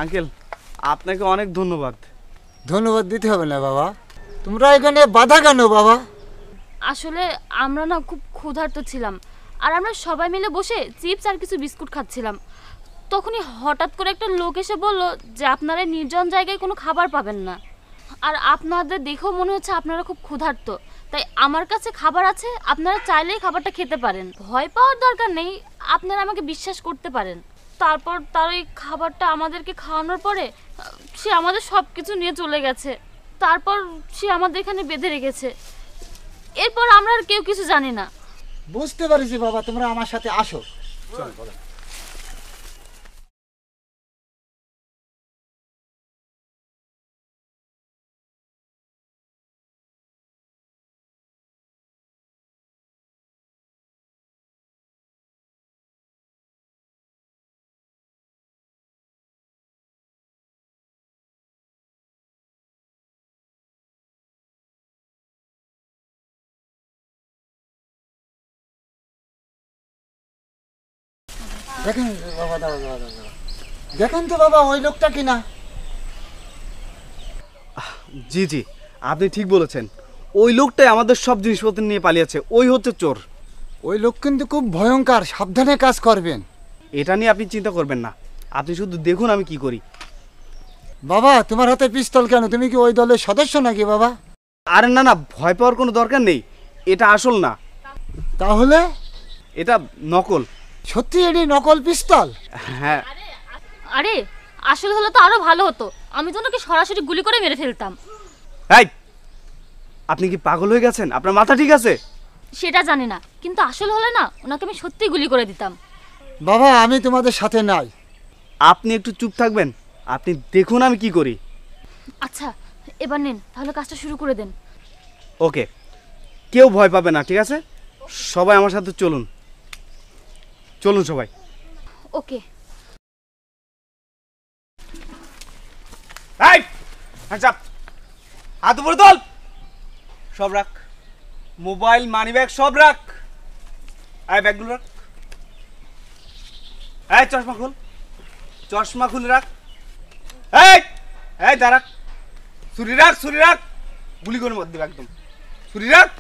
Uncle আপনাকে অনেক ধন্যবাদ। ধন্যবাদ দিতে হবে না বাবা, তোমরা এখানে বাধা কেন বাবা? আসলে আমরা না খুব ক্ষুধার্ত ছিলাম, আর আমরা সবাই মিলে বসে চিপস আর কিছু বিস্কুট খাচ্ছিলাম। তখনই হঠাৎ করে একটা লোক এসে বলল যে আপনারা নির্জন জায়গায় কোনো খাবার পাবেন না, আর আপনাদের দেখেও মনে হচ্ছে আপনারা খুব ক্ষুধার্ত, তাই আমার কাছে খাবার আছে, আপনারা চাইলেই খাবারটা খেতে পারেন, ভয় পাওয়ার দরকার নেই, আপনারা আমাকে বিশ্বাস করতে পারেন। তারপর তার ওই খাবারটা আমাদেরকে খাওয়ানোর পরে সে আমাদের সব কিছু নিয়ে চলে গেছে। তারপর সে আমাদের এখানে বেঁধে রেখেছে। এরপর আমরা আর কেউ কিছু জানি না। বুঝতে পারছি বাবা, তোমরা আমার সাথে আসো। দেখেন বাবা, দাও দাও দাও দাও। দেখেন তো বাবা ওই লোকটা কিনা। জি জি, আপনি ঠিক বলেছেন, ওই লোকটাই আমাদের সব জিনিসপত্র নিয়ে পালিয়েছে, ওই হচ্ছে চোর। ওই লোক কিন্তু খুব ভয়ঙ্কর, সাবধানে কাজ করবেন। এটা নিয়ে আপনি চিন্তা করবেন না, আপনি শুধু দেখুন আমি কি করি। বাবা তোমার হাতে পিস্তল কেন? তুমি কি ওই দলের সদস্য নাকি বাবা? আরে না না, ভয় পাওয়ার কোনো দরকার নেই, এটা আসল না, তাহলে? এটা নকল। সত্যি এটি নকল পিস্তল? হ্যাঁ। আরে আসলে হলে তো আরো ভালো হতো, আমি তো ওনাকে সরাসরি গুলি করে মেরে ফেলতাম। এই, আপনি কি পাগল হয়ে গেছেন? আপনার মাথা ঠিক আছে? সেটা জানি না, কিন্তু আসলে হলে না ওনাকে আমি সত্যিই গুলি করে দিতাম। বাবা আমি তোমাদের সাথে নাই। আপনি একটু চুপ থাকবেন, আপনি দেখুন আমি কি করি। আচ্ছা এবার নিন, তাহলে কাজটা শুরু করে দেন। ওকে, কেউ ভয় পাবে না, ঠিক আছে? সবাই আমার সাথে চলুন, চলুন সবাই। ওকে। এই, চাপ, হাত উপরে তোল, সব রাখ, মোবাইল মানি ব্যাগ সব রাখ, এই ব্যাগগুলো রাখ, এই চশমা খুল, চশমা খুলে রাখ, এই এই দাঁড়া, ছুরি রাখ, ছুরি রাখ, গুলি করে মত দেবে একদম, ছুরি রাখ।